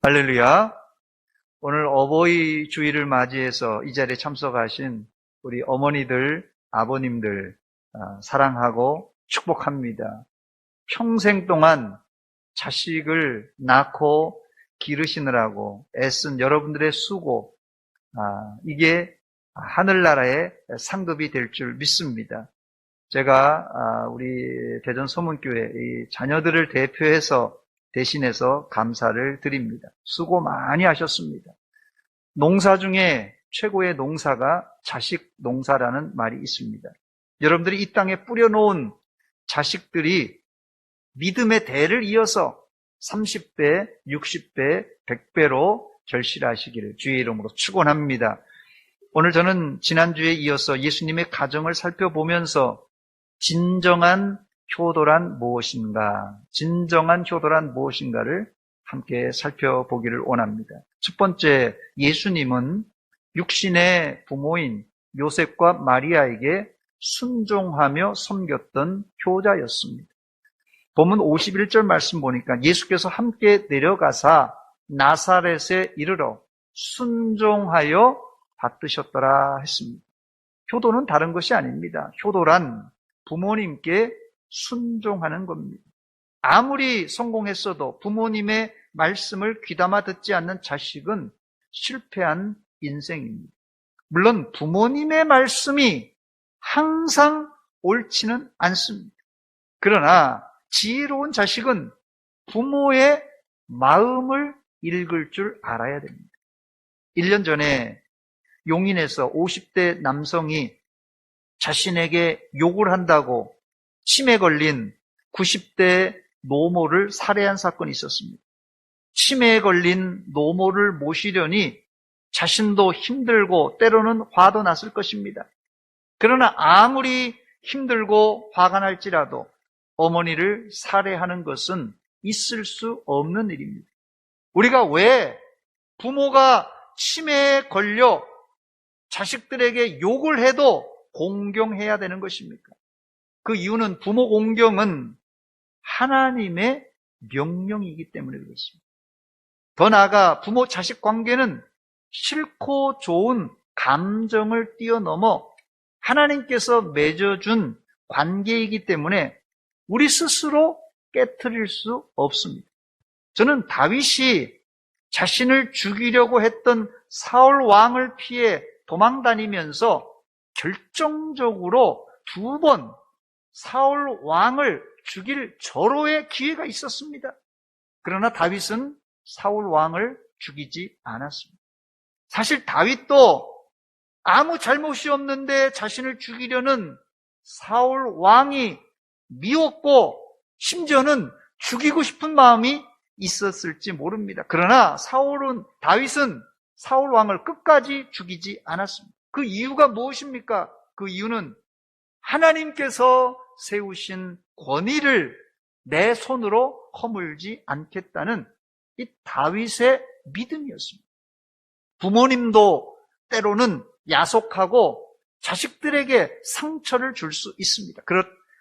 할렐루야. 오늘 어버이 주일을 맞이해서 이 자리에 참석하신 우리 어머니들, 아버님들 사랑하고 축복합니다. 평생 동안 자식을 낳고 기르시느라고 애쓴 여러분들의 수고, 이게 하늘나라의 상급이 될 줄 믿습니다. 제가 우리 대전 서문교회 이 자녀들을 대신해서 감사를 드립니다. 수고 많이 하셨습니다. 농사 중에 최고의 농사가 자식 농사라는 말이 있습니다. 여러분들이 이 땅에 뿌려놓은 자식들이 믿음의 대를 이어서 30배, 60배, 100배로 결실하시기를 주의 이름으로 축원합니다. 오늘 저는 지난주에 이어서 예수님의 가정을 살펴보면서 진정한 효도란 무엇인가, 진정한 효도란 무엇인가를 함께 살펴보기를 원합니다. 첫 번째, 예수님은 육신의 부모인 요셉과 마리아에게 순종하며 섬겼던 효자였습니다. 본문 51절 말씀 보니까 예수께서 함께 내려가사 나사렛에 이르러 순종하여 받드셨더라 했습니다. 효도는 다른 것이 아닙니다. 효도란 부모님께 순종하는 겁니다. 아무리 성공했어도 부모님의 말씀을 귀담아 듣지 않는 자식은 실패한 인생입니다. 물론 부모님의 말씀이 항상 옳지는 않습니다. 그러나 지혜로운 자식은 부모의 마음을 읽을 줄 알아야 됩니다. 1년 전에 용인에서 50대 남성이 자신에게 욕을 한다고 치매 걸린 90대 노모를 살해한 사건이 있었습니다. 치매에 걸린 노모를 모시려니 자신도 힘들고 때로는 화도 났을 것입니다. 그러나 아무리 힘들고 화가 날지라도 어머니를 살해하는 것은 있을 수 없는 일입니다. 우리가 왜 부모가 치매에 걸려 자식들에게 욕을 해도 공경해야 되는 것입니까? 그 이유는 부모 공경은 하나님의 명령이기 때문에 그렇습니다. 더 나아가 부모 자식 관계는 싫고 좋은 감정을 뛰어넘어 하나님께서 맺어준 관계이기 때문에 우리 스스로 깨트릴 수 없습니다. 저는 다윗이 자신을 죽이려고 했던 사울 왕을 피해 도망다니면서 결정적으로 2번 사울 왕을 죽일 절호의 기회가 있었습니다. 그러나 다윗은 사울 왕을 죽이지 않았습니다. 사실 다윗도 아무 잘못이 없는데 자신을 죽이려는 사울 왕이 미웠고 심지어는 죽이고 싶은 마음이 있었을지 모릅니다. 그러나 다윗은 사울 왕을 끝까지 죽이지 않았습니다. 그 이유가 무엇입니까? 그 이유는 하나님께서 세우신 권위를 내 손으로 허물지 않겠다는 이 다윗의 믿음이었습니다. 부모님도 때로는 야속하고 자식들에게 상처를 줄 수 있습니다.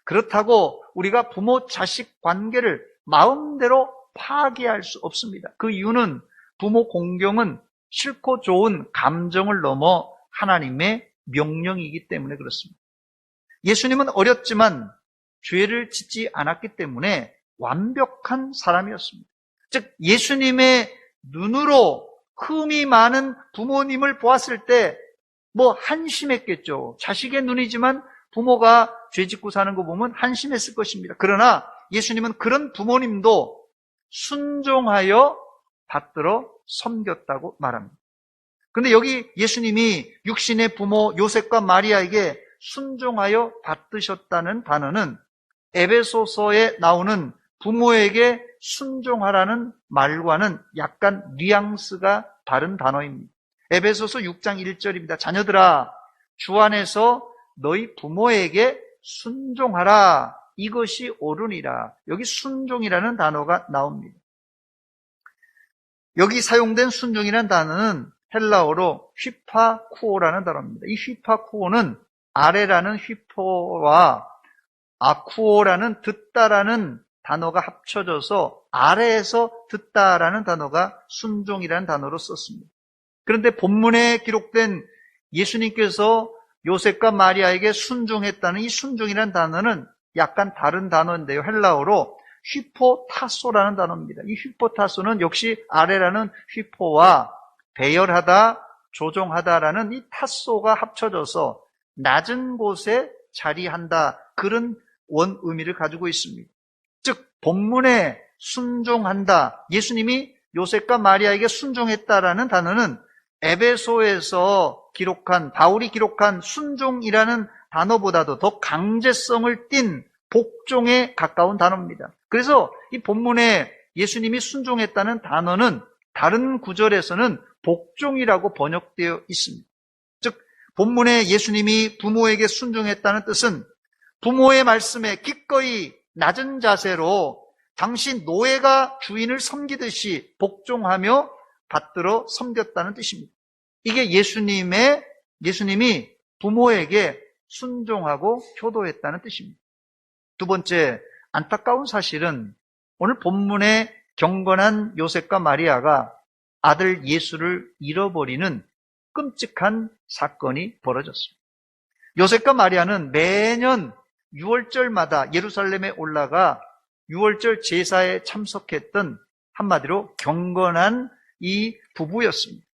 그렇다고 우리가 부모 자식 관계를 마음대로 파괴할 수 없습니다. 그 이유는 부모 공경은 싫고 좋은 감정을 넘어 하나님의 명령이기 때문에 그렇습니다. 예수님은 어렸지만 죄를 짓지 않았기 때문에 완벽한 사람이었습니다. 즉 예수님의 눈으로 흠이 많은 부모님을 보았을 때 한심했겠죠. 자식의 눈이지만 부모가 죄 짓고 사는 거 보면 한심했을 것입니다. 그러나 예수님은 그런 부모님도 순종하여 받들어 섬겼다고 말합니다. 그런데 여기 예수님이 육신의 부모 요셉과 마리아에게 순종하여 받드셨다는 단어는 에베소서에 나오는 부모에게 순종하라는 말과는 약간 뉘앙스가 다른 단어입니다. 에베소서 6장 1절입니다. 자녀들아, 주 안에서 너희 부모에게 순종하라. 이것이 옳으니라. 여기 순종이라는 단어가 나옵니다. 여기 사용된 순종이라는 단어는 헬라어로 휘파쿠오라는 단어입니다. 이 휘파쿠오는 아래라는 휘포와 아쿠오라는 듣다라는 단어가 합쳐져서 아래에서 듣다라는 단어가 순종이라는 단어로 썼습니다. 그런데 본문에 기록된 예수님께서 요셉과 마리아에게 순종했다는 이 순종이라는 단어는 약간 다른 단어인데요. 헬라어로 휘포타소라는 단어입니다. 이 휘포타소는 역시 아래라는 휘포와 배열하다, 조종하다라는 이 타소가 합쳐져서 낮은 곳에 자리한다, 그런 원 의미를 가지고 있습니다. 즉 본문에 순종한다, 예수님이 요셉과 마리아에게 순종했다라는 단어는 에베소에서 기록한, 바울이 기록한 순종이라는 단어보다도 더 강제성을 띤 복종에 가까운 단어입니다. 그래서 이 본문에 예수님이 순종했다는 단어는 다른 구절에서는 복종이라고 번역되어 있습니다. 즉 본문에 예수님이 부모에게 순종했다는 뜻은 부모의 말씀에 기꺼이 낮은 자세로 당시 노예가 주인을 섬기듯이 복종하며 받들어 섬겼다는 뜻입니다. 이게 예수님이 부모에게 순종하고 효도했다는 뜻입니다. 두 번째, 안타까운 사실은 오늘 본문의 경건한 요셉과 마리아가 아들 예수를 잃어버리는 끔찍한 사건이 벌어졌습니다. 요셉과 마리아는 매년 6월절마다 예루살렘에 올라가 6월절 제사에 참석했던 한마디로 경건한 이 부부였습니다.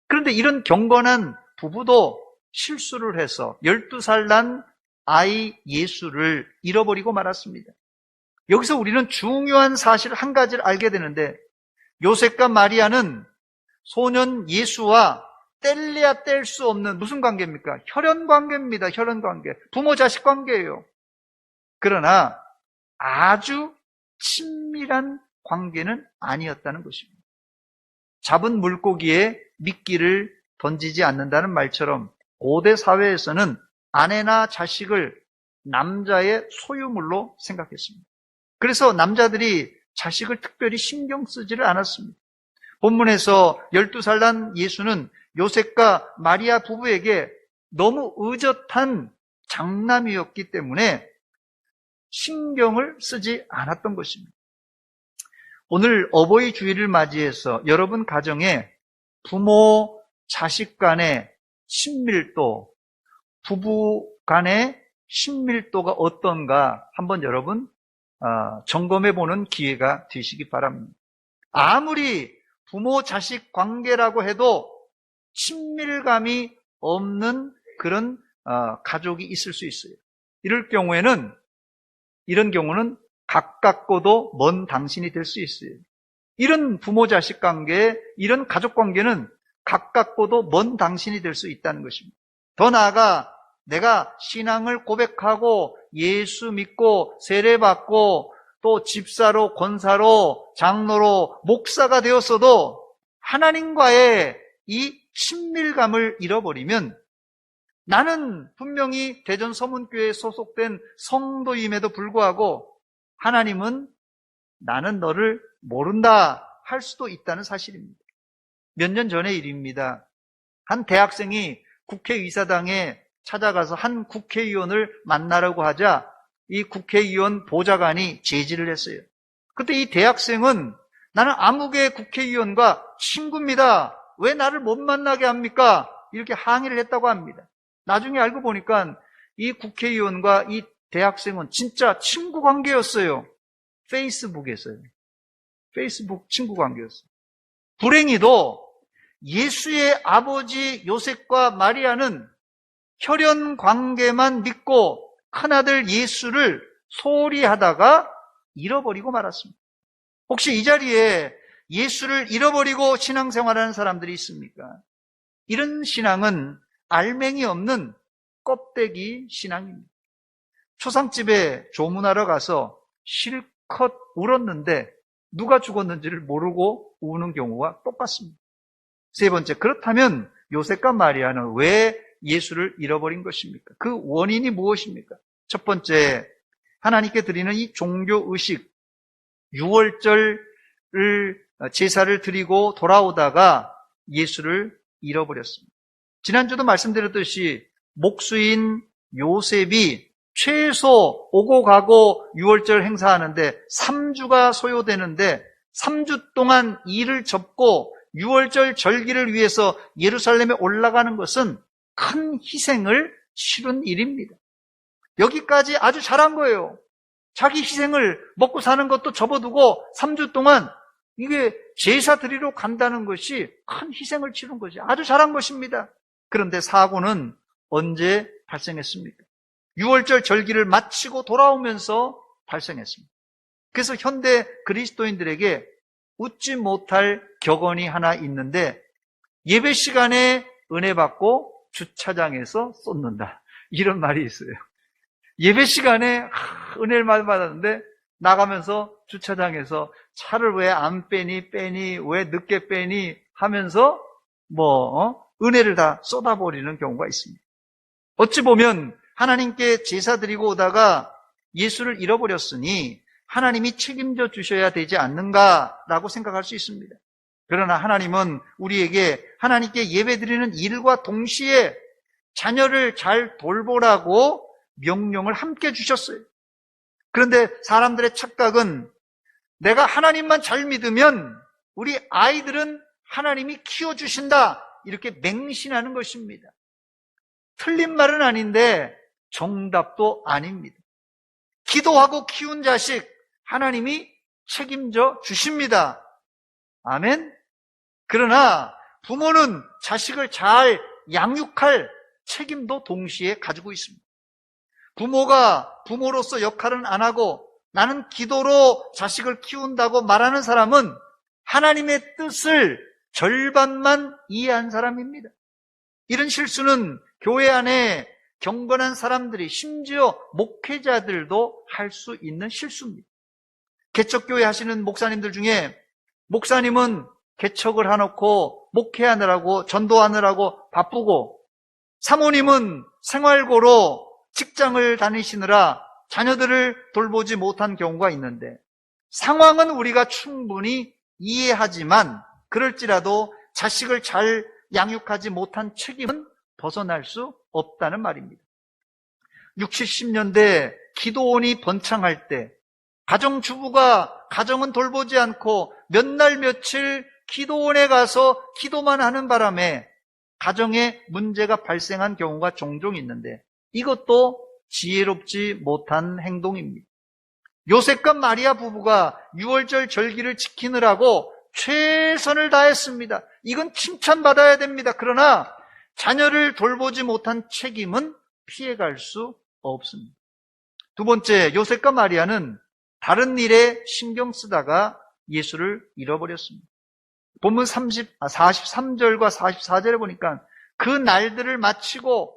그런데 이런 경건한 부부도 실수를 해서 12살 난 아이 예수를 잃어버리고 말았습니다. 여기서 우리는 중요한 사실 한 가지를 알게 되는데, 요셉과 마리아는 소년 예수와 뗄래야 뗄 수 없는 무슨 관계입니까? 혈연 관계입니다. 혈연 관계. 부모 자식 관계예요. 그러나 아주 친밀한 관계는 아니었다는 것입니다. 잡은 물고기에 미끼를 던지지 않는다는 말처럼 고대 사회에서는 아내나 자식을 남자의 소유물로 생각했습니다. 그래서 남자들이 자식을 특별히 신경 쓰지를 않았습니다. 본문에서 12살 난 예수는 요셉과 마리아 부부에게 너무 의젓한 장남이었기 때문에 신경을 쓰지 않았던 것입니다. 오늘 어버이 주일을 맞이해서 여러분 가정에 부모, 자식 간의 친밀도, 부부 간의 친밀도가 어떤가 한번 여러분 점검해-보는 기회가 되시기 바랍니다. 아무리 부모, 자식 관계라고 해도 친밀감이 없는 그런 가족이 있을 수 있어요. 이런 경우는 가깝고도 먼 당신이 될 수 있어요. 이런 부모, 자식 관계, 이런 가족 관계는 가깝고도 먼 당신이 될 수 있다는 것입니다. 더 나아가 내가 신앙을 고백하고 예수 믿고 세례받고 또 집사로, 권사로, 장로로, 목사가 되었어도 하나님과의 이 친밀감을 잃어버리면, 나는 분명히 대전 서문교회에 소속된 성도임에도 불구하고 하나님은 나는 너를 모른다 할 수도 있다는 사실입니다. 몇 년 전의 일입니다. 한 대학생이 국회의사당에 찾아가서 한 국회의원을 만나려고 하자 이 국회의원 보좌관이 제지를 했어요. 그때 이 대학생은 나는 아무개 국회의원과 친구입니다. 왜 나를 못 만나게 합니까? 이렇게 항의를 했다고 합니다. 나중에 알고 보니까 이 국회의원과 이 대학생은 진짜 친구 관계였어요. 페이스북에서요. 페이스북 친구 관계였어요. 불행히도 예수의 아버지 요셉과 마리아는 혈연 관계만 믿고 큰아들 예수를 소홀히 하다가 잃어버리고 말았습니다. 혹시 이 자리에 예수를 잃어버리고 신앙생활하는 사람들이 있습니까? 이런 신앙은 알맹이 없는 껍데기 신앙입니다. 초상집에 조문하러 가서 실컷 울었는데 누가 죽었는지를 모르고 우는 경우가 똑같습니다. 세 번째, 그렇다면 요셉과 마리아는 왜 예수를 잃어버린 것입니까? 그 원인이 무엇입니까? 첫 번째, 하나님께 드리는 이 종교의식, 6월절 제사를 드리고 돌아오다가 예수를 잃어버렸습니다. 지난주도 말씀드렸듯이 목수인 요셉이 최소 오고 가고 유월절 행사하는데 3주가 소요되는데 3주 동안 일을 접고 유월절 절기를 위해서 예루살렘에 올라가는 것은 큰 희생을 치른 일입니다. 여기까지 아주 잘한 거예요. 자기 희생을 먹고 사는 것도 접어두고 3주 동안 이게 제사 드리러 간다는 것이 큰 희생을 치른 것이 아주 잘한 것입니다. 그런데 사고는 언제 발생했습니까? 유월절 절기를 마치고 돌아오면서 발생했습니다. 그래서 현대 그리스도인들에게 웃지 못할 격언이 하나 있는데, 예배 시간에 은혜 받고 주차장에서 쏟는다, 이런 말이 있어요. 예배 시간에 은혜를 많이 받았는데 나가면서 주차장에서 차를 왜 안 빼니 왜 늦게 빼니 하면서 은혜를 다 쏟아버리는 경우가 있습니다. 어찌 보면 하나님께 제사 드리고 오다가 예수를 잃어버렸으니 하나님이 책임져 주셔야 되지 않는가라고 생각할 수 있습니다. 그러나 하나님은 우리에게 하나님께 예배드리는 일과 동시에 자녀를 잘 돌보라고 명령을 함께 주셨어요. 그런데 사람들의 착각은 내가 하나님만 잘 믿으면 우리 아이들은 하나님이 키워주신다, 이렇게 맹신하는 것입니다. 틀린 말은 아닌데 정답도 아닙니다. 기도하고 키운 자식 하나님이 책임져 주십니다. 아멘. 그러나 부모는 자식을 잘 양육할 책임도 동시에 가지고 있습니다. 부모가 부모로서 역할은 안 하고 나는 기도로 자식을 키운다고 말하는 사람은 하나님의 뜻을 절반만 이해한 사람입니다. 이런 실수는 교회 안에 경건한 사람들이, 심지어 목회자들도 할 수 있는 실수입니다. 개척교회 하시는 목사님들 중에 목사님은 개척을 해놓고 목회하느라고 전도하느라고 바쁘고, 사모님은 생활고로 직장을 다니시느라 자녀들을 돌보지 못한 경우가 있는데, 상황은 우리가 충분히 이해하지만 그럴지라도 자식을 잘 양육하지 못한 책임은 벗어날 수 없다는 말입니다. 60, 70년대 기도원이 번창할 때 가정주부가 가정은 돌보지 않고 몇 날 며칠 기도원에 가서 기도만 하는 바람에 가정에 문제가 발생한 경우가 종종 있는데, 이것도 지혜롭지 못한 행동입니다. 요셉과 마리아 부부가 유월절 절기를 지키느라고 최선을 다했습니다. 이건 칭찬받아야 됩니다. 그러나 자녀를 돌보지 못한 책임은 피해갈 수 없습니다. 두 번째, 요셉과 마리아는 다른 일에 신경 쓰다가 예수를 잃어버렸습니다. 본문 43절과 44절에 보니까 그 날들을 마치고,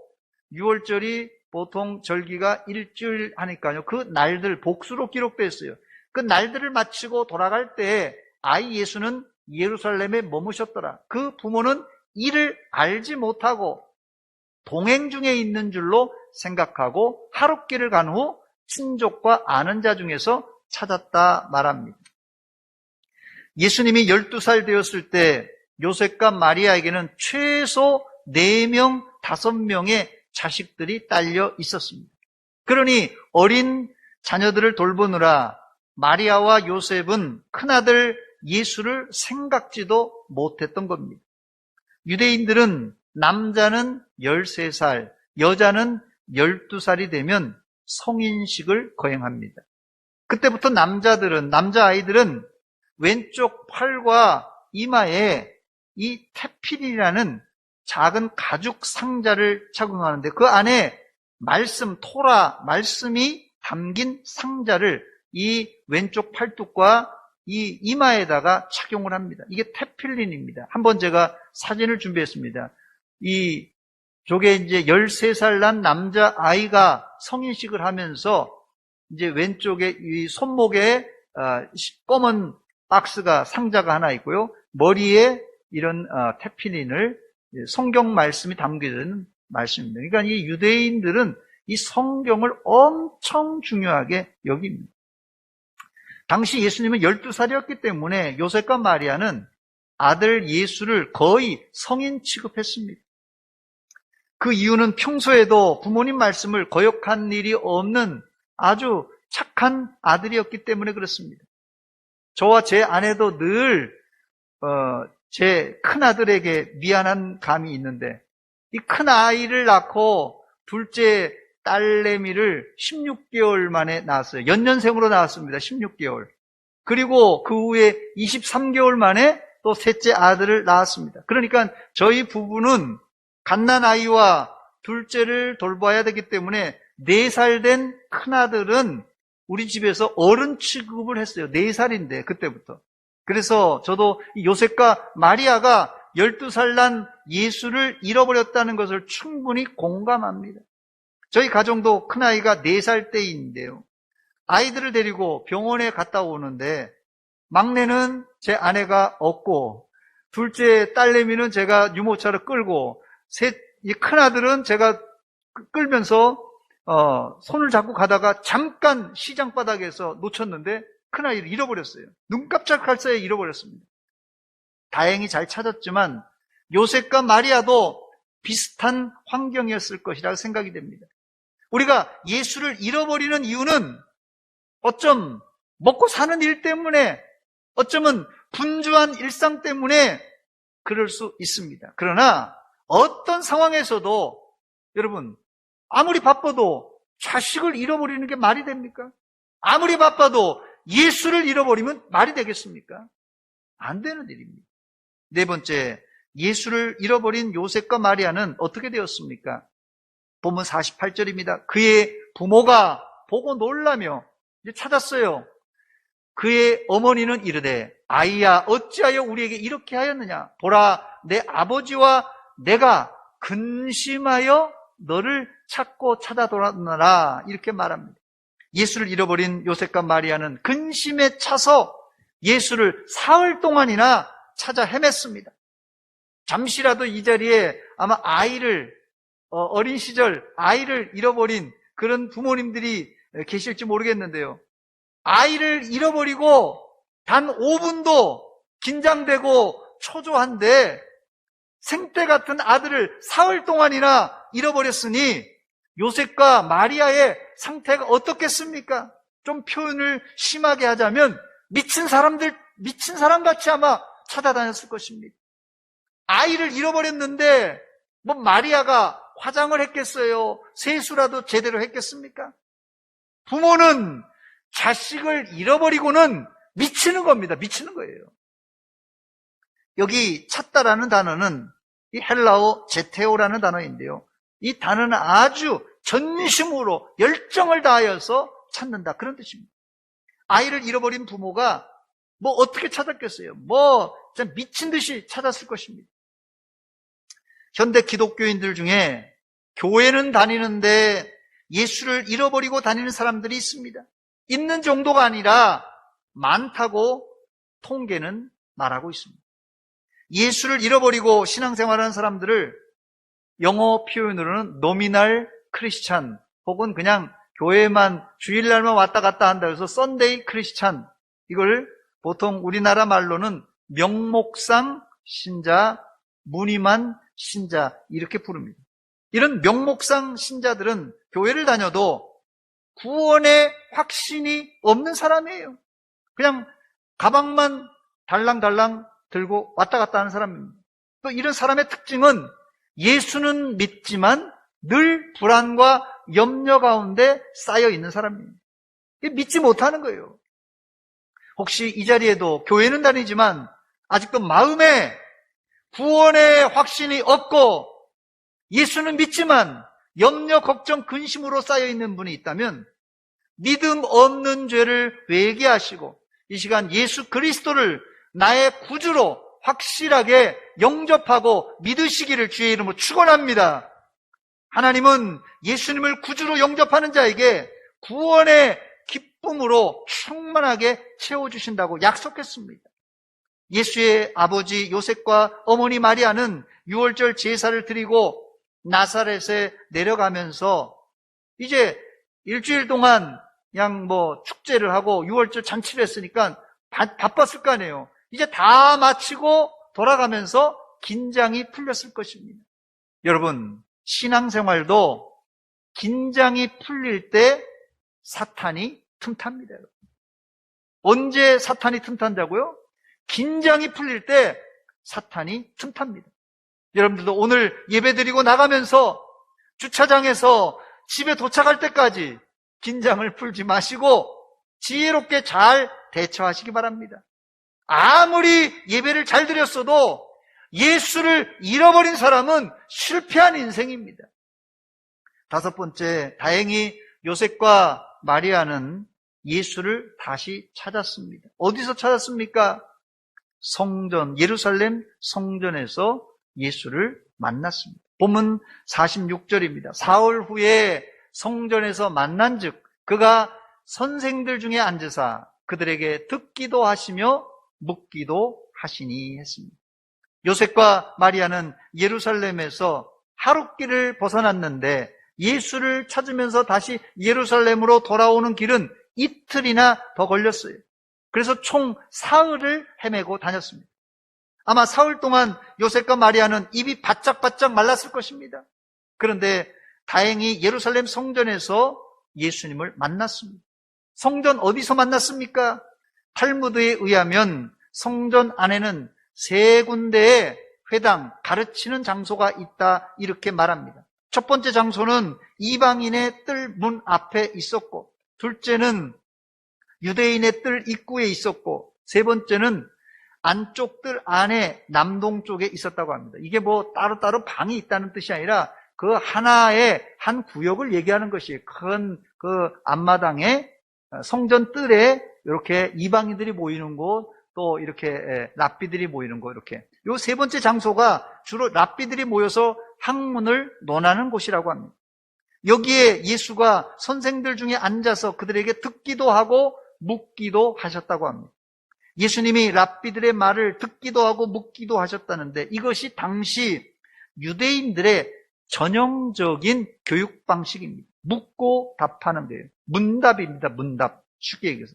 유월절이 보통 절기가 일주일 하니까요, 그 날들 복수로 기록되어 있어요. 그 날들을 마치고 돌아갈 때 아이 예수는 예루살렘에 머무셨더라. 그 부모는 이를 알지 못하고 동행 중에 있는 줄로 생각하고 하룻길을 간 후 친족과 아는 자 중에서 찾았다 말합니다. 예수님이 12살 되었을 때 요셉과 마리아에게는 최소 4명, 5명의 자식들이 딸려 있었습니다. 그러니 어린 자녀들을 돌보느라 마리아와 요셉은 큰아들 예수를 생각지도 못했던 겁니다. 유대인들은 남자는 13살, 여자는 12살이 되면 성인식을 거행합니다. 그때부터 남자아이들은 왼쪽 팔과 이마에 이 테필이라는 작은 가죽 상자를 착용하는데, 그 안에 토라 말씀이 담긴 상자를 이 왼쪽 팔뚝과 이 이마에다가 착용을 합니다. 이게 테필린입니다. 한번 제가 사진을 준비했습니다. 저게 이제 13살 난 남자아이가 성인식을 하면서 이제 왼쪽에 이 손목에 검은 박스가, 상자가 하나 있고요. 머리에 이런 테필린을, 성경 말씀이 담겨진 말씀입니다. 그러니까 이 유대인들은 이 성경을 엄청 중요하게 여깁니다. 당시 예수님은 12살이었기 때문에 요셉과 마리아는 아들 예수를 거의 성인 취급했습니다. 그 이유는 평소에도 부모님 말씀을 거역한 일이 없는 아주 착한 아들이었기 때문에 그렇습니다. 저와 제 아내도 늘 제 큰아들에게 미안한 감이 있는데, 이 큰아이를 낳고 둘째 딸내미를 16개월 만에 낳았어요. 연년생으로 낳았습니다. 16개월. 그리고 그 후에 23개월 만에 또 셋째 아들을 낳았습니다. 그러니까 저희 부부는 갓난아이와 둘째를 돌봐야 되기 때문에 4살 된 큰아들은 우리 집에서 어른 취급을 했어요. 4살인데 그때부터. 그래서 저도 요셉과 마리아가 12살 난 예수를 잃어버렸다는 것을 충분히 공감합니다. 저희 가정도 큰아이가 4살 때인데요. 아이들을 데리고 병원에 갔다 오는데 막내는 제 아내가 업고, 둘째 딸내미는 제가 유모차를 끌고, 이 큰아들은 제가 끌면서 손을 잡고 가다가 잠깐 시장 바닥에서 놓쳤는데 큰아이를 잃어버렸어요. 눈 깜짝할 사이에 잃어버렸습니다. 다행히 잘 찾았지만 요셉과 마리아도 비슷한 환경이었을 것이라고 생각이 됩니다. 우리가 예수를 잃어버리는 이유는 어쩜 먹고 사는 일 때문에, 어쩌면 분주한 일상 때문에 그럴 수 있습니다. 그러나 어떤 상황에서도 여러분, 아무리 바빠도 자식을 잃어버리는 게 말이 됩니까? 아무리 바빠도 예수를 잃어버리면 말이 되겠습니까? 안 되는 일입니다. 네 번째, 예수를 잃어버린 요셉과 마리아는 어떻게 되었습니까? 본문 48절입니다. 그의 부모가 보고 놀라며 이제 찾았어요. 그의 어머니는 이르되, 아이야, 어찌하여 우리에게 이렇게 하였느냐? 보라, 내 아버지와 내가 근심하여 너를 찾고 찾아 돌아오느라, 이렇게 말합니다. 예수를 잃어버린 요셉과 마리아는 근심에 차서 예수를 사흘 동안이나 찾아 헤맸습니다. 잠시라도 이 자리에 아마 어린 시절 아이를 잃어버린 그런 부모님들이 계실지 모르겠는데요. 아이를 잃어버리고 단 5분도 긴장되고 초조한데 생떼 같은 아들을 사흘 동안이나 잃어버렸으니 요셉과 마리아의 상태가 어떻겠습니까? 좀 표현을 심하게 하자면 미친 사람같이 아마 찾아다녔을 것입니다. 아이를 잃어버렸는데 뭐 마리아가 화장을 했겠어요? 세수라도 제대로 했겠습니까? 부모는 자식을 잃어버리고는 미치는 겁니다. 미치는 거예요. 여기 찾다라는 단어는 이 헬라어 제테오라는 단어인데요. 이 단어는 아주 전심으로 열정을 다하여서 찾는다, 그런 뜻입니다. 아이를 잃어버린 부모가 뭐 어떻게 찾았겠어요? 뭐 진짜 미친 듯이 찾았을 것입니다. 현대 기독교인들 중에 교회는 다니는데 예수를 잃어버리고 다니는 사람들이 있습니다. 있는 정도가 아니라 많다고 통계는 말하고 있습니다. 예수를 잃어버리고 신앙생활하는 사람들을 영어 표현으로는 노미널 크리스찬, 혹은 그냥 교회만 주일날만 왔다 갔다 한다 해서 썬데이 크리스찬, 이걸 보통 우리나라 말로는 명목상 신자, 무늬만 신자, 이렇게 부릅니다. 이런 명목상 신자들은 교회를 다녀도 구원의 확신이 없는 사람이에요. 그냥 가방만 달랑달랑 들고 왔다 갔다 하는 사람입니다. 또 이런 사람의 특징은 예수는 믿지만 늘 불안과 염려 가운데 쌓여 있는 사람입니다. 믿지 못하는 거예요. 혹시 이 자리에도 교회는 다니지만 아직도 마음에 구원의 확신이 없고 예수는 믿지만 염려, 걱정, 근심으로 쌓여 있는 분이 있다면 믿음 없는 죄를 회개하시고 이 시간 예수 그리스도를 나의 구주로 확실하게 영접하고 믿으시기를 주의 이름으로 축원합니다. 하나님은 예수님을 구주로 영접하는 자에게 구원의 기쁨으로 충만하게 채워주신다고 약속했습니다. 예수의 아버지 요셉과 어머니 마리아는 유월절 제사를 드리고 나사렛에 내려가면서 이제 일주일 동안 그냥 축제를 하고 유월절 잔치를 했으니까 바빴을 거 아니에요. 이제 다 마치고 돌아가면서 긴장이 풀렸을 것입니다. 여러분, 신앙생활도 긴장이 풀릴 때 사탄이 틈탑니다. 언제 사탄이 틈탄다고요? 긴장이 풀릴 때 사탄이 틈탑니다. 여러분들도 오늘 예배드리고 나가면서 주차장에서 집에 도착할 때까지 긴장을 풀지 마시고 지혜롭게 잘 대처하시기 바랍니다. 아무리 예배를 잘 드렸어도 예수를 잃어버린 사람은 실패한 인생입니다. 다섯 번째, 다행히 요셉과 마리아는 예수를 다시 찾았습니다. 어디서 찾았습니까? 성전, 예루살렘 성전에서 예수를 만났습니다. 본문 46절입니다. 사흘 후에 성전에서 만난즉 그가 선생들 중에 앉으사 그들에게 듣기도 하시며 묻기도 하시니 했습니다. 요셉과 마리아는 예루살렘에서 하룻길을 벗어났는데 예수를 찾으면서 다시 예루살렘으로 돌아오는 길은 이틀이나 더 걸렸어요. 그래서 총 사흘을 헤매고 다녔습니다. 아마 사흘 동안 요셉과 마리아는 입이 바짝바짝 말랐을 것입니다. 그런데 다행히 예루살렘 성전에서 예수님을 만났습니다. 성전 어디서 만났습니까? 탈무드에 의하면 성전 안에는 세 군데의 회당, 가르치는 장소가 있다 이렇게 말합니다. 첫 번째 장소는 이방인의 뜰 문 앞에 있었고, 둘째는 유대인의 뜰 입구에 있었고, 세 번째는 안쪽 뜰 안에 남동쪽에 있었다고 합니다. 이게 뭐 따로따로 방이 있다는 뜻이 아니라 그 하나의 한 구역을 얘기하는 것이에요. 큰 그 앞마당에 성전 뜰에 이렇게 이방인들이 모이는 곳, 또 이렇게 랍비들이 모이는 곳, 이렇게. 요 세 번째 장소가 주로 랍비들이 모여서 학문을 논하는 곳이라고 합니다. 여기에 예수가 선생들 중에 앉아서 그들에게 듣기도 하고 묻기도 하셨다고 합니다. 예수님이 랍비들의 말을 듣기도 하고 묻기도 하셨다는데 이것이 당시 유대인들의 전형적인 교육 방식입니다. 묻고 답하는 거예요. 문답입니다. 문답. 쉽게 얘기해서.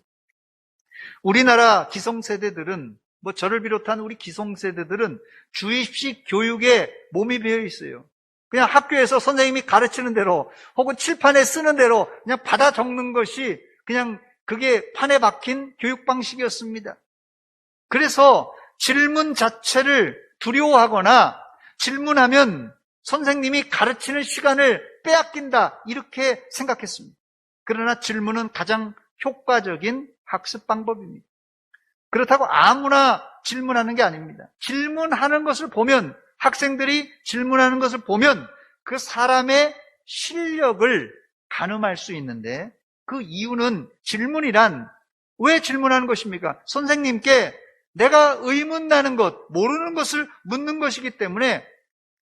우리나라 기성세대들은, 뭐 저를 비롯한 우리 기성세대들은 주입식 교육에 몸이 배어 있어요. 그냥 학교에서 선생님이 가르치는 대로 혹은 칠판에 쓰는 대로 그냥 받아 적는 것이 그냥 그게 판에 박힌 교육 방식이었습니다. 그래서 질문 자체를 두려워하거나 질문하면 선생님이 가르치는 시간을 빼앗긴다 이렇게 생각했습니다. 그러나 질문은 가장 효과적인 학습 방법입니다. 그렇다고 아무나 질문하는 게 아닙니다. 질문하는 것을 보면, 학생들이 질문하는 것을 보면 그 사람의 실력을 가늠할 수 있는데, 그 이유는 질문이란 왜 질문하는 것입니까? 선생님께 내가 의문나는 것, 모르는 것을 묻는 것이기 때문에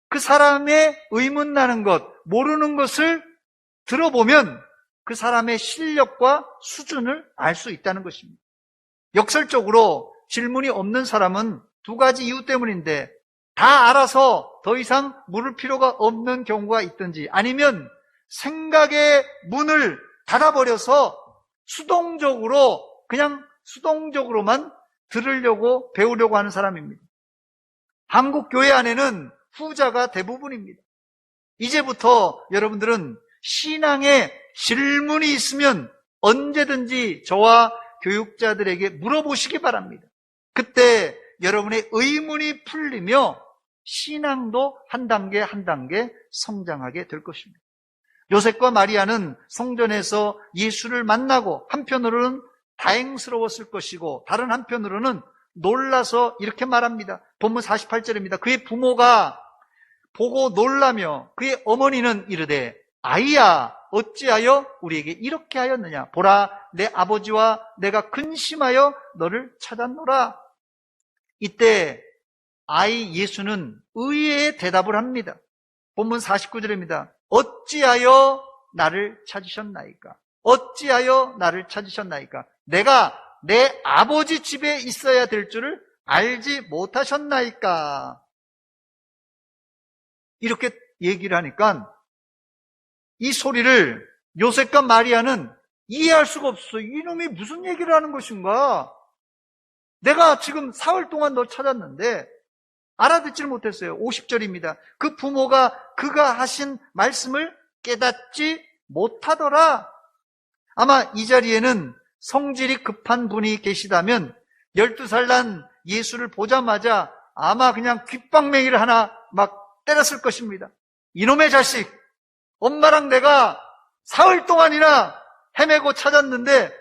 그 사람의 의문나는 것, 모르는 것을 들어보면 그 사람의 실력과 수준을 알 수 있다는 것입니다. 역설적으로 질문이 없는 사람은 두 가지 이유 때문인데, 다 알아서 더 이상 물을 필요가 없는 경우가 있든지, 아니면 생각의 문을 닫아버려서 그냥 수동적으로만 들으려고 배우려고 하는 사람입니다. 한국 교회 안에는 후자가 대부분입니다. 이제부터 여러분들은 신앙에 질문이 있으면 언제든지 저와 교육자들에게 물어보시기 바랍니다. 그때 여러분의 의문이 풀리며 신앙도 한 단계 한 단계 성장하게 될 것입니다. 요셉과 마리아는 성전에서 예수를 만나고 한편으로는 다행스러웠을 것이고 다른 한편으로는 놀라서 이렇게 말합니다. 본문 48절입니다. 그의 부모가 보고 놀라며 그의 어머니는 이르되 아이야 어찌하여 우리에게 이렇게 하였느냐? 보라 내 아버지와 내가 근심하여 너를 찾았노라. 이때 아이 예수는 의외의 대답을 합니다. 본문 49절입니다. 어찌하여 나를 찾으셨나이까? 어찌하여 나를 찾으셨나이까? 내가 내 아버지 집에 있어야 될 줄을 알지 못하셨나이까? 이렇게 얘기를 하니까 이 소리를 요셉과 마리아는 이해할 수가 없어요. 이놈이 무슨 얘기를 하는 것인가? 내가 지금 사흘 동안 널 찾았는데 알아듣지를 못했어요. 50절입니다. 그 부모가 그가 하신 말씀을 깨닫지 못하더라. 아마 이 자리에는 성질이 급한 분이 계시다면 12살 난 예수를 보자마자 아마 그냥 귓방맹이를 하나 막 때렸을 것입니다. 이놈의 자식, 엄마랑 내가 사흘 동안이나 헤매고 찾았는데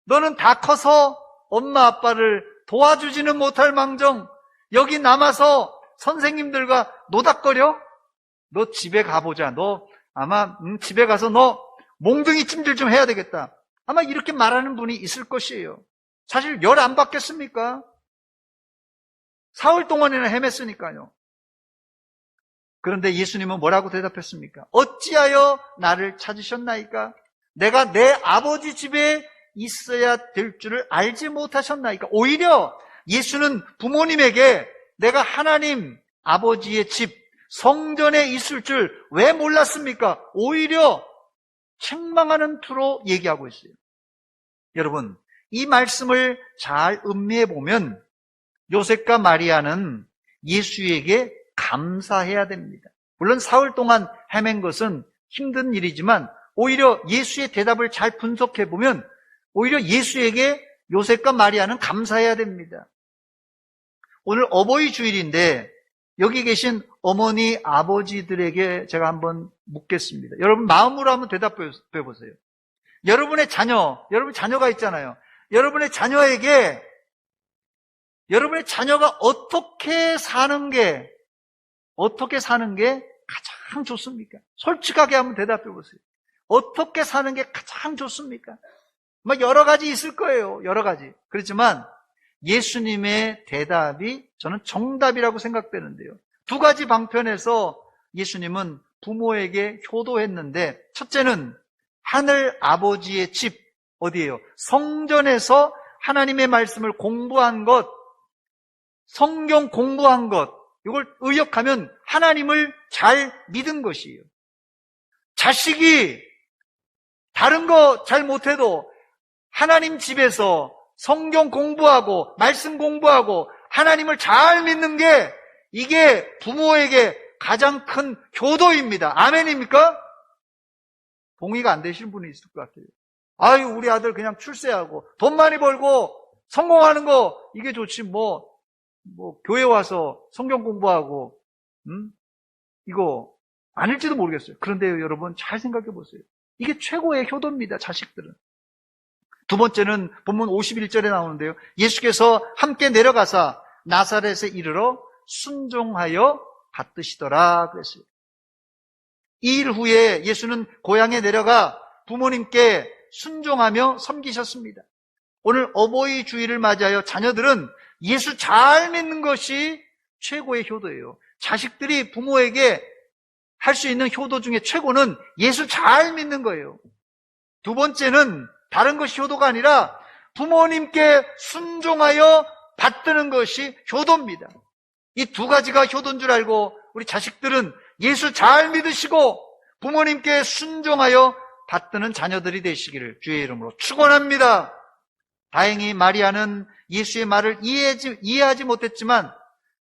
너는 다 커서 엄마 아빠를 도와주지는 못할 망정 여기 남아서 선생님들과 노닥거려? 너 집에 가보자. 너 아마 집에 가서 너 몽둥이 찜질 좀 해야 되겠다. 아마 이렇게 말하는 분이 있을 것이에요. 사실 열 안 받겠습니까? 사흘 동안이나 헤맸으니까요. 그런데 예수님은 뭐라고 대답했습니까? 어찌하여 나를 찾으셨나이까? 내가 내 아버지 집에 있어야 될 줄을 알지 못하셨나이까? 오히려 예수는 부모님에게 내가 하나님 아버지의 집, 성전에 있을 줄 왜 몰랐습니까? 오히려 책망하는 투로 얘기하고 있어요. 여러분, 이 말씀을 잘 음미해 보면 요셉과 마리아는 예수에게 감사해야 됩니다. 물론 사흘 동안 헤맨 것은 힘든 일이지만 오히려 예수의 대답을 잘 분석해 보면 오히려 예수에게 요셉과 마리아는 감사해야 됩니다. 오늘 어버이 주일인데 여기 계신 어머니, 아버지들에게 제가 한번 묻겠습니다. 여러분 마음으로 한번 대답해 보세요. 여러분의 자녀가 있잖아요. 여러분의 자녀가 어떻게 사는 게 가장 좋습니까? 솔직하게 한번 대답해 보세요. 어떻게 사는 게 가장 좋습니까? 여러 가지 있을 거예요. 여러 가지. 그렇지만 예수님의 대답이 저는 정답이라고 생각되는데요. 두 가지 방편에서 예수님은 부모에게 효도했는데 첫째는 하늘 아버지의 집, 어디예요? 성전에서 하나님의 말씀을 공부한 것, 성경 공부한 것, 이걸 의역하면 하나님을 잘 믿은 것이에요. 자식이 다른 거 잘 못해도 하나님 집에서 성경 공부하고 말씀 공부하고 하나님을 잘 믿는 게 이게 부모에게 가장 큰 효도입니다. 아멘입니까? 동의가 안 되시는 분이 있을 것 같아요. 아유, 우리 아들 그냥 출세하고 돈 많이 벌고 성공하는 거 이게 좋지 뭐 교회 와서 성경 공부하고 이거 아닐지도 모르겠어요. 그런데요, 여러분 잘 생각해 보세요. 이게 최고의 효도입니다. 자식들은. 두 번째는 본문 51절에 나오는데요. 예수께서 함께 내려가사 나사렛에 이르러 순종하여 받드시더라 그랬어요. 이 일 후에 예수는 고향에 내려가 부모님께 순종하며 섬기셨습니다. 오늘 어버이 주일을 맞이하여 자녀들은 예수 잘 믿는 것이 최고의 효도예요. 자식들이 부모에게 할 수 있는 효도 중에 최고는 예수 잘 믿는 거예요. 두 번째는 다른 것이 효도가 아니라 부모님께 순종하여 받드는 것이 효도입니다. 이 두 가지가 효도인 줄 알고 우리 자식들은 예수 잘 믿으시고 부모님께 순종하여 받드는 자녀들이 되시기를 주의 이름으로 축원합니다. 다행히 마리아는 예수의 말을 이해하지 못했지만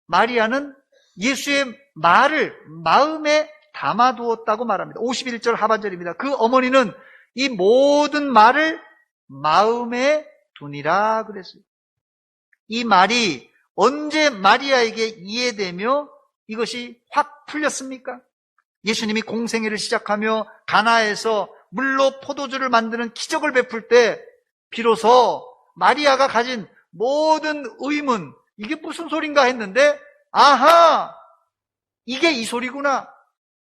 마리아는 예수의 말을 마음에 담아두었다고 말합니다. 51절 하반절입니다. 그 어머니는 이 모든 말을 마음에 두니라 그랬어요. 이 말이 언제 마리아에게 이해되며 이것이 확 풀렸습니까? 예수님이 공생애를 시작하며 가나에서 물로 포도주를 만드는 기적을 베풀 때 비로소 마리아가 가진 모든 의문, 이게 무슨 소린가 했는데 아하! 이게 이 소리구나.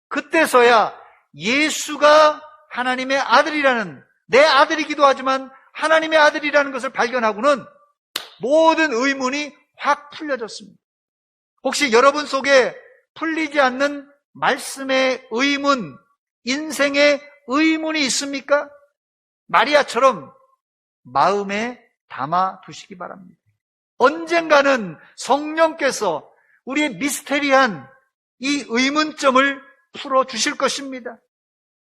그때서야 예수가 하나님의 아들이라는, 내 아들이기도 하지만 하나님의 아들이라는 것을 발견하고는 모든 의문이 확 풀려졌습니다. 혹시 여러분 속에 풀리지 않는 말씀의 의문, 인생의 의문이 있습니까? 마리아처럼 마음에 담아 두시기 바랍니다. 언젠가는 성령께서 우리의 미스테리한 이 의문점을 풀어주실 것입니다.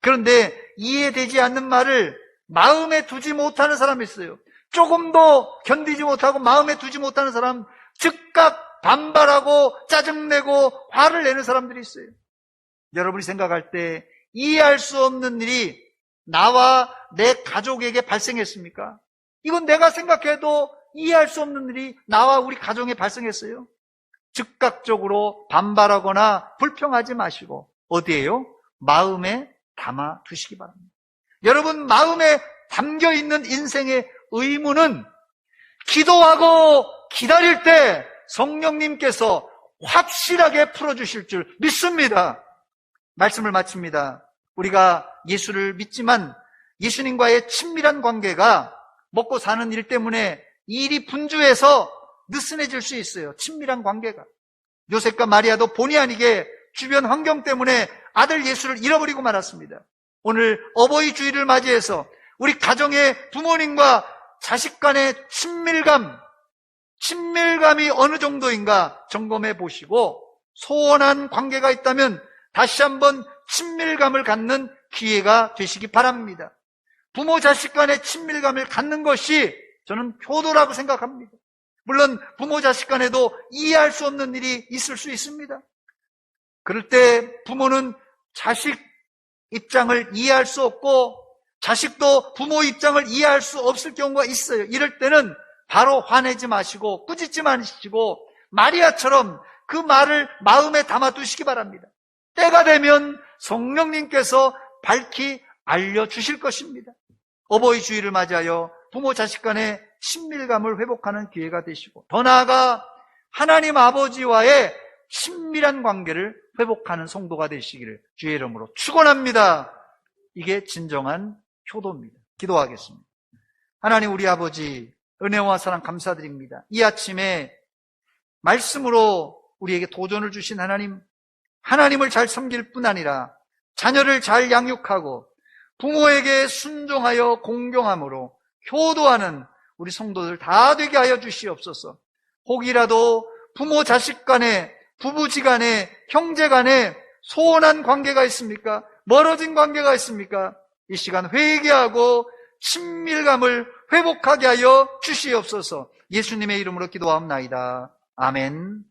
그런데 이해되지 않는 말을 마음에 두지 못하는 사람이 있어요. 조금도 견디지 못하고 마음에 두지 못하는 사람 즉각 반발하고 짜증내고 화를 내는 사람들이 있어요. 여러분이 생각할 때 이해할 수 없는 일이 나와 내 가족에게 발생했습니까? 이건 내가 생각해도 이해할 수 없는 일이 나와 우리 가정에 발생했어요. 즉각적으로 반발하거나 불평하지 마시고 어디에요? 마음에 담아 두시기 바랍니다. 여러분 마음에 담겨있는 인생의 의무는 기도하고 기다릴 때 성령님께서 확실하게 풀어주실 줄 믿습니다. 말씀을 마칩니다. 우리가 예수를 믿지만 예수님과의 친밀한 관계가 먹고 사는 일 때문에 일이 분주해서 느슨해질 수 있어요. 친밀한 관계가. 요셉과 마리아도 본의 아니게 주변 환경 때문에 아들 예수를 잃어버리고 말았습니다. 오늘 어버이 주일을 맞이해서 우리 가정의 부모님과 자식 간의 친밀감이 어느 정도인가 점검해 보시고 소원한 관계가 있다면 다시 한번 친밀감을 갖는 기회가 되시기 바랍니다. 부모 자식 간의 친밀감을 갖는 것이 저는 효도라고 생각합니다. 물론 부모 자식 간에도 이해할 수 없는 일이 있을 수 있습니다. 그럴 때 부모는 자식 입장을 이해할 수 없고 자식도 부모 입장을 이해할 수 없을 경우가 있어요. 이럴 때는 바로 화내지 마시고 꾸짖지 마시고 마리아처럼 그 말을 마음에 담아두시기 바랍니다. 때가 되면 성령님께서 밝히 알려주실 것입니다. 어버이 주일을 맞이하여 부모 자식 간의 친밀감을 회복하는 기회가 되시고 더 나아가 하나님 아버지와의 친밀한 관계를 회복하는 성도가 되시기를 주의 이름으로 축원합니다. 이게 진정한 효도입니다. 기도하겠습니다. 하나님 우리 아버지 은혜와 사랑 감사드립니다. 이 아침에 말씀으로 우리에게 도전을 주신 하나님을 잘 섬길 뿐 아니라 자녀를 잘 양육하고 부모에게 순종하여 공경함으로 효도하는 우리 성도들 다 되게 하여 주시옵소서. 혹이라도 부모 자식 간에 부부지간에 형제간에 소원한 관계가 있습니까? 멀어진 관계가 있습니까? 이 시간 회개하고 친밀감을 회복하게 하여 주시옵소서. 예수님의 이름으로 기도하옵나이다. 아멘.